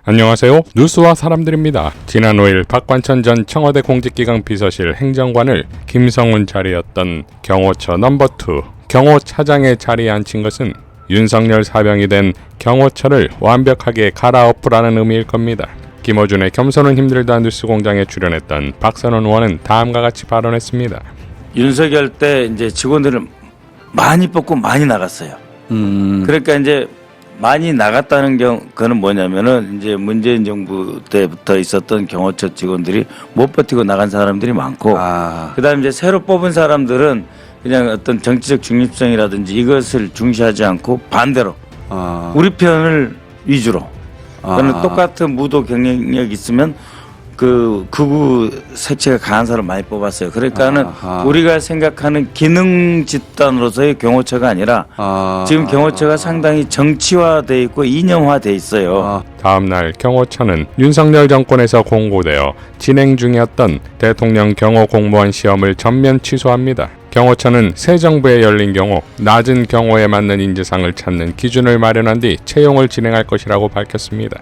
안녕하세요. 뉴스와 사람들입니다. 지난 5일 박관천 전 청와대 공직기강 비서실 행정관을 김성훈 자리였던 경호처 넘버2 경호차장에 자리에 앉힌 것은 윤석열 사병이 된 경호처를 완벽하게 갈아엎으라는 의미일 겁니다. 김어준의 겸손은 힘들다 뉴스공장에 출연했던 박선원 의원은 다음과 같이 발언했습니다. 윤석열 때 이제 직원들을 많이 뽑고 많이 나갔어요. 그러니까 이제 많이 나갔다는 그거는 뭐냐면은 이제 문재인 정부 때부터 있었던 경호처 직원들이 못 버티고 나간 사람들이 많고, 그다음에 이제 새로 뽑은 사람들은 그냥 어떤 정치적 중립성이라든지 이것을 중시하지 않고 반대로 우리 편을 위주로. 그러니까 똑같은 무도 경쟁력 있으면 그 극우 색채가 강한 사람 많이 뽑았어요. 그러니까는 우리가 생각하는 기능 집단으로서의 경호처가 아니라 지금 경호처가 상당히 정치화돼 있고 이념화돼 있어요. 다음날 경호처는 윤석열 정권에서 공고되어 진행 중이었던 대통령 경호 공무원 시험을 전면 취소합니다. 경호처는 새 정부에 열린 경우 낮은 경호에 맞는 인재상을 찾는 기준을 마련한 뒤 채용을 진행할 것이라고 밝혔습니다.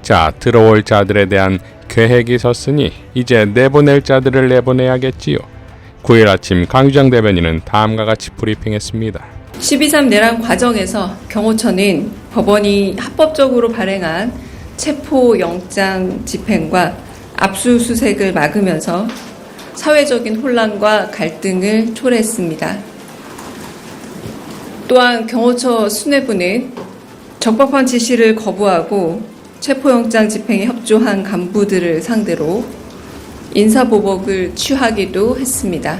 자, 들어올 자들에 대한 계획이 섰으니 이제 내보낼 자들을 내보내야겠지요. 9일 아침 강유정 대변인은 다음과 같이 브리핑했습니다. 12.3 내란 과정에서 경호처는 법원이 합법적으로 발행한 체포영장 집행과 압수수색을 막으면서 사회적인 혼란과 갈등을 초래했습니다. 또한 경호처 수뇌부는 적법한 지시를 거부하고 체포영장 집행에 협조한 간부들을 상대로 인사보복을 취하기도 했습니다.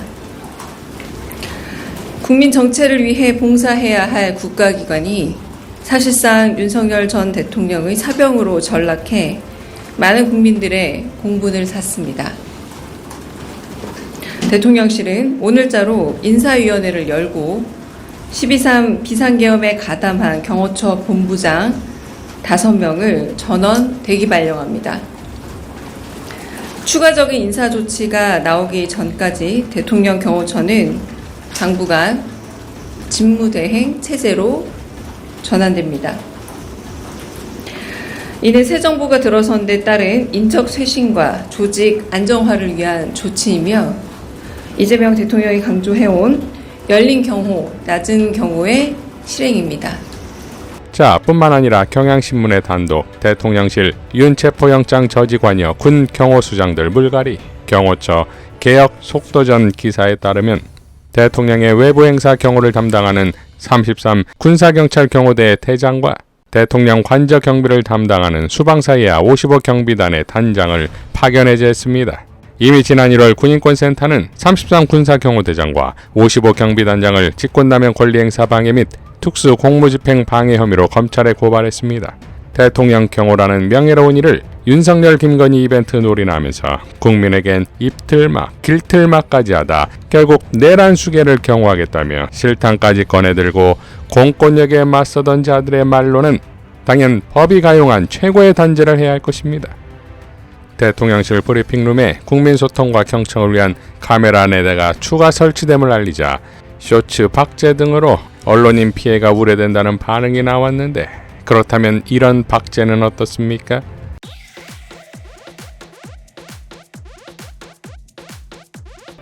국민 정체를 위해 봉사해야 할 국가기관이 사실상 윤석열 전 대통령의 사병으로 전락해 많은 국민들의 공분을 샀습니다. 대통령실은 오늘자로 인사위원회를 열고 12.3 비상계엄에 가담한 경호처 본부장 5명을 전원 대기 발령합니다. 추가적인 인사 조치가 나오기 전까지 대통령 경호처는 당분간 직무대행 체제로 전환됩니다. 이는 새 정부가 들어선 데 따른 인적 쇄신과 조직 안정화를 위한 조치이며 이재명 대통령이 강조해온 열린 경호, 낮은 경호의 실행입니다. 자, 뿐만 아니라 경향신문의 단독 대통령실 윤체포영장 저지관여 군 경호수장들 물갈이 경호처 개혁 속도전 기사에 따르면 대통령의 외부행사 경호를 담당하는 33 군사경찰 경호대 대장과 대통령 관저 경비를 담당하는 수방사이야 55 경비단의 단장을 파견 해제했습니다. 이미 지난 1월 군인권센터는 33 군사경호대장과 55 경비단장을 직권남용 권리행사 방해 및 특수 공무집행 방해 혐의로 검찰에 고발했습니다. 대통령 경호라는 명예로운 일을 윤석열 김건희 이벤트 놀이나 하면서 국민에겐 입틀막, 길틀막까지 하다 결국 내란 수계를 경호하겠다며 실탄까지 꺼내들고 공권력에 맞서던 자들의 말로는 당연 법이 가용한 최고의 단죄를 해야 할 것입니다. 대통령실 브리핑룸에 국민소통과 경청을 위한 카메라 4대가 추가 설치됨을 알리자 쇼츠 박제 등으로 언론인 피해가 우려된다는 반응이 나왔는데 그렇다면 이런 박제는 어떻습니까?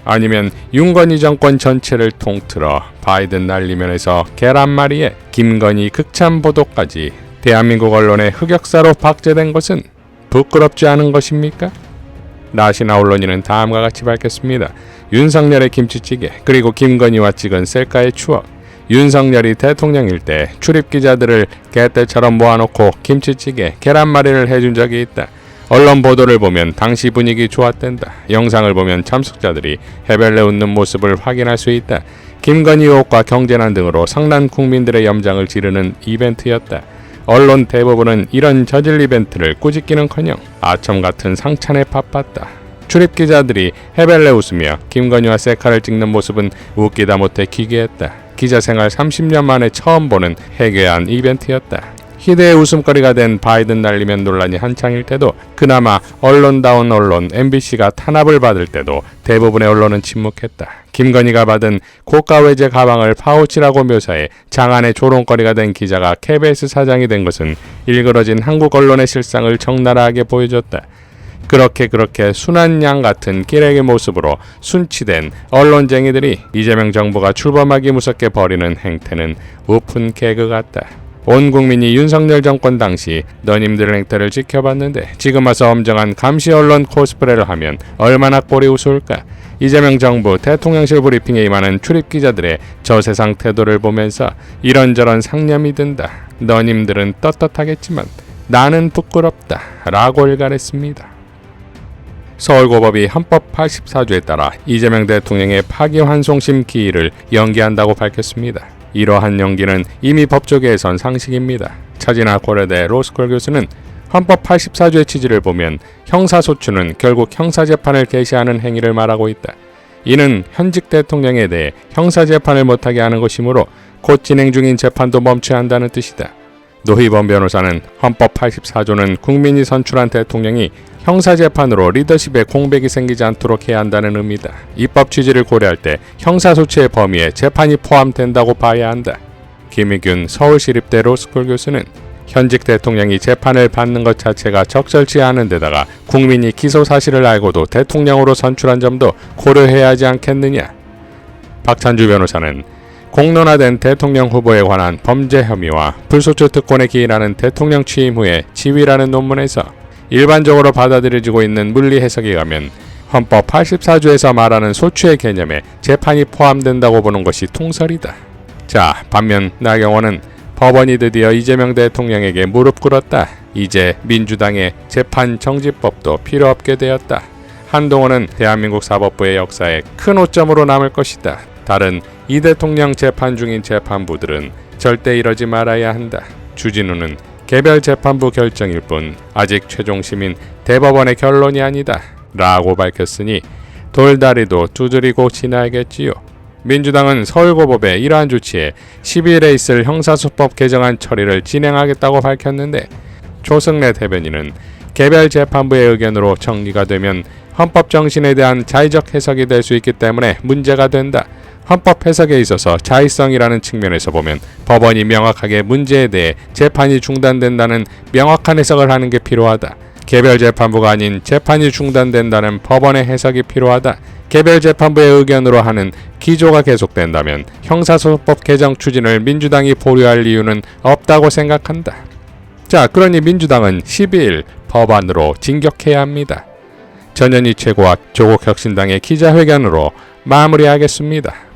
아니면 윤건희 정권 전체를 통틀어 바이든 날리면에서 계란말이에 김건희 극찬 보도까지 대한민국 언론의 흑역사로 박제된 것은 부끄럽지 않은 것입니까? 나시나 언론인은 다음과 같이 밝혔습니다. 윤석열의 김치찌개 그리고 김건희와 찍은 셀카의 추억. 윤석열이 대통령일 때 출입기자들을 개떼처럼 모아놓고 김치찌개, 계란말이를 해준 적이 있다. 언론 보도를 보면 당시 분위기 좋았댄다. 영상을 보면 참석자들이 해벨레 웃는 모습을 확인할 수 있다. 김건희 의혹과 경제난 등으로 상난 국민들의 염장을 지르는 이벤트였다. 언론 대부분은 이런 저질 이벤트를 꾸짖기는커녕 아첨 같은 상찬에 바빴다. 출입기자들이 해벨레 웃으며 김건희와 셀카를 찍는 모습은 웃기다 못해 기괴했다. 기자생활 30년 만에 처음 보는 해괴한 이벤트였다. 희대의 웃음거리가 된 바이든 날리면 논란이 한창일 때도 그나마 언론다운 언론 MBC가 탄압을 받을 때도 대부분의 언론은 침묵했다. 김건희가 받은 고가 외제 가방을 파우치라고 묘사해 장안의 조롱거리가 된 기자가 KBS 사장이 된 것은 일그러진 한국 언론의 실상을 적나라하게 보여줬다. 그렇게 순한 양 같은 기레기 모습으로 순치된 언론쟁이들이 이재명 정부가 출범하기 무섭게 벌이는 행태는 오픈 개그 같다. 온 국민이 윤석열 정권 당시 너님들의 행태를 지켜봤는데 지금 와서 엄정한 감시 언론 코스프레를 하면 얼마나 꼴이 우스울까. 이재명 정부 대통령실 브리핑에 임하는 출입기자들의 저세상 태도를 보면서 이런저런 상념이 든다. 너님들은 떳떳하겠지만 나는 부끄럽다 라고 일갈했습니다. 서울고법이 헌법 84조에 따라 이재명 대통령의 파기환송심 기일을 연기한다고 밝혔습니다. 이러한 연기는 이미 법조계에선 상식입니다. 차진아 고려대 로스쿨 교수는 헌법 84조의 취지를 보면 형사소추는 결국 형사재판을 개시하는 행위를 말하고 있다. 이는 현직 대통령에 대해 형사재판을 못하게 하는 것이므로 곧 진행 중인 재판도 멈춰야 한다는 뜻이다. 노희범 변호사는 헌법 84조는 국민이 선출한 대통령이 형사재판으로 리더십에 공백이 생기지 않도록 해야 한다는 의미다. 입법 취지를 고려할 때 형사소추의 범위에 재판이 포함된다고 봐야 한다. 김희균 서울시립대 로스쿨 교수는 현직 대통령이 재판을 받는 것 자체가 적절치 않은 데다가 국민이 기소 사실을 알고도 대통령으로 선출한 점도 고려해야 하지 않겠느냐. 박찬주 변호사는 공론화된 대통령 후보에 관한 범죄 혐의와 불소추 특권에 기인하는 대통령 취임 후에 지위라는 논문에서 일반적으로 받아들여지고 있는 문리 해석에 의하면 헌법 84조에서 말하는 소추의 개념에 재판이 포함된다고 보는 것이 통설이다. 자, 반면 나경원은 법원이 드디어 이재명 대통령에게 무릎 꿇었다. 이제 민주당의 재판 정지법도 필요 없게 되었다. 한동훈은 대한민국 사법부의 역사에 큰 오점으로 남을 것이다. 다른 이 대통령 재판 중인 재판부들은 절대 이러지 말아야 한다. 주진우는 개별 재판부 결정일 뿐 아직 최종 심인 대법원의 결론이 아니다 라고 밝혔으니 돌다리도 두드리고 지나야겠지요. 민주당은 서울고법의 이러한 조치에 12일에 있을 형사소법 개정안 처리를 진행하겠다고 밝혔는데 조승래 대변인은 개별 재판부의 의견으로 정리가 되면 헌법 정신에 대한 자의적 해석이 될 수 있기 때문에 문제가 된다. 헌법 해석에 있어서 자의성이라는 측면에서 보면 법원이 명확하게 문제에 대해 재판이 중단된다는 명확한 해석을 하는 게 필요하다. 개별 재판부가 아닌 재판이 중단된다는 법원의 해석이 필요하다. 개별 재판부의 의견으로 하는 기조가 계속된다면 형사소송법 개정 추진을 민주당이 보류할 이유는 없다고 생각한다. 자, 그러니 민주당은 12일 법안으로 진격해야 합니다. 전현희 최고와 조국 혁신당의 기자회견으로 마무리하겠습니다.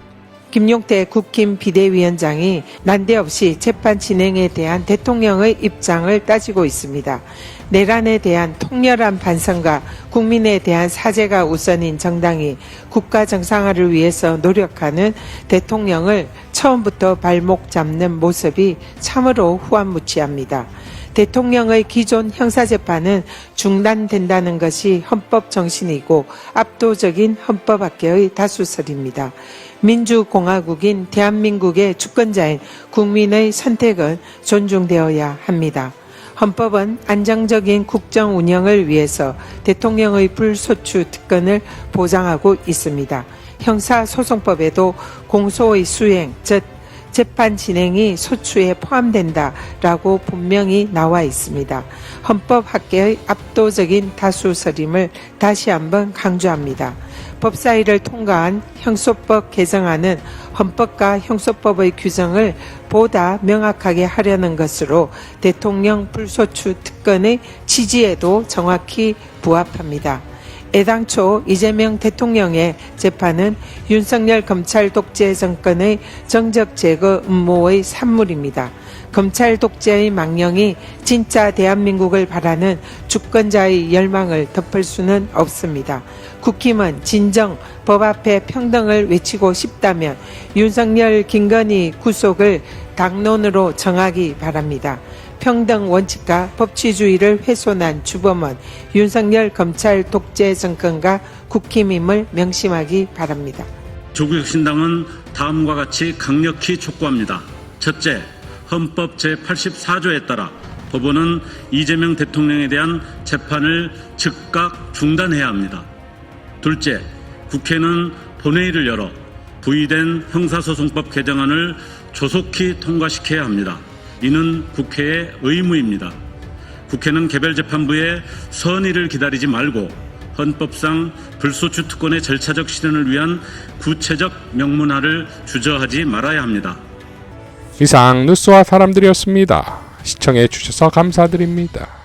김용태 국힘 비대위원장이 난데없이 재판 진행에 대한 대통령의 입장을 따지고 있습니다. 내란에 대한 통렬한 반성과 국민에 대한 사죄가 우선인 정당이 국가 정상화를 위해서 노력하는 대통령을 처음부터 발목 잡는 모습이 참으로 후안무치합니다. 대통령의 기존 형사재판은 중단된다는 것이 헌법 정신이고 압도적인 헌법학계의 다수설입니다. 민주공화국인 대한민국의 주권자인 국민의 선택은 존중되어야 합니다. 헌법은 안정적인 국정 운영을 위해서 대통령의 불소추 특권을 보장하고 있습니다. 형사소송법에도 공소의 수행, 즉 재판 진행이 소추에 포함된다라고 분명히 나와 있습니다. 헌법학계의 압도적인 다수설임을 다시 한번 강조합니다. 법사위를 통과한 형소법 개정안은 헌법과 형소법의 규정을 보다 명확하게 하려는 것으로 대통령 불소추 특권의 취지에도 정확히 부합합니다. 애당초 이재명 대통령의 재판은 윤석열 검찰 독재 정권의 정적 제거 음모의 산물입니다. 검찰 독재의 망령이 진짜 대한민국을 바라는 주권자의 열망을 덮을 수는 없습니다. 국힘은 진정 법 앞에 평등을 외치고 싶다면 윤석열 김건희 구속을 당론으로 정하기 바랍니다. 평등 원칙과 법치주의를 훼손한 주범은 윤석열 검찰 독재 정권과 국힘임을 명심하기 바랍니다. 조국혁신당은 다음과 같이 강력히 촉구합니다. 첫째, 헌법 제84조에 따라 법원은 이재명 대통령에 대한 재판을 즉각 중단해야 합니다. 둘째, 국회는 본회의를 열어 부의된 형사소송법 개정안을 조속히 통과시켜야 합니다. 이는 국회의 의무입니다. 국회는 개별재판부의 선의를 기다리지 말고 헌법상 불소추 특권의 절차적 실현을 위한 구체적 명문화를 주저하지 말아야 합니다. 이상 뉴스와 사람들이었습니다. 시청해 주셔서 감사드립니다.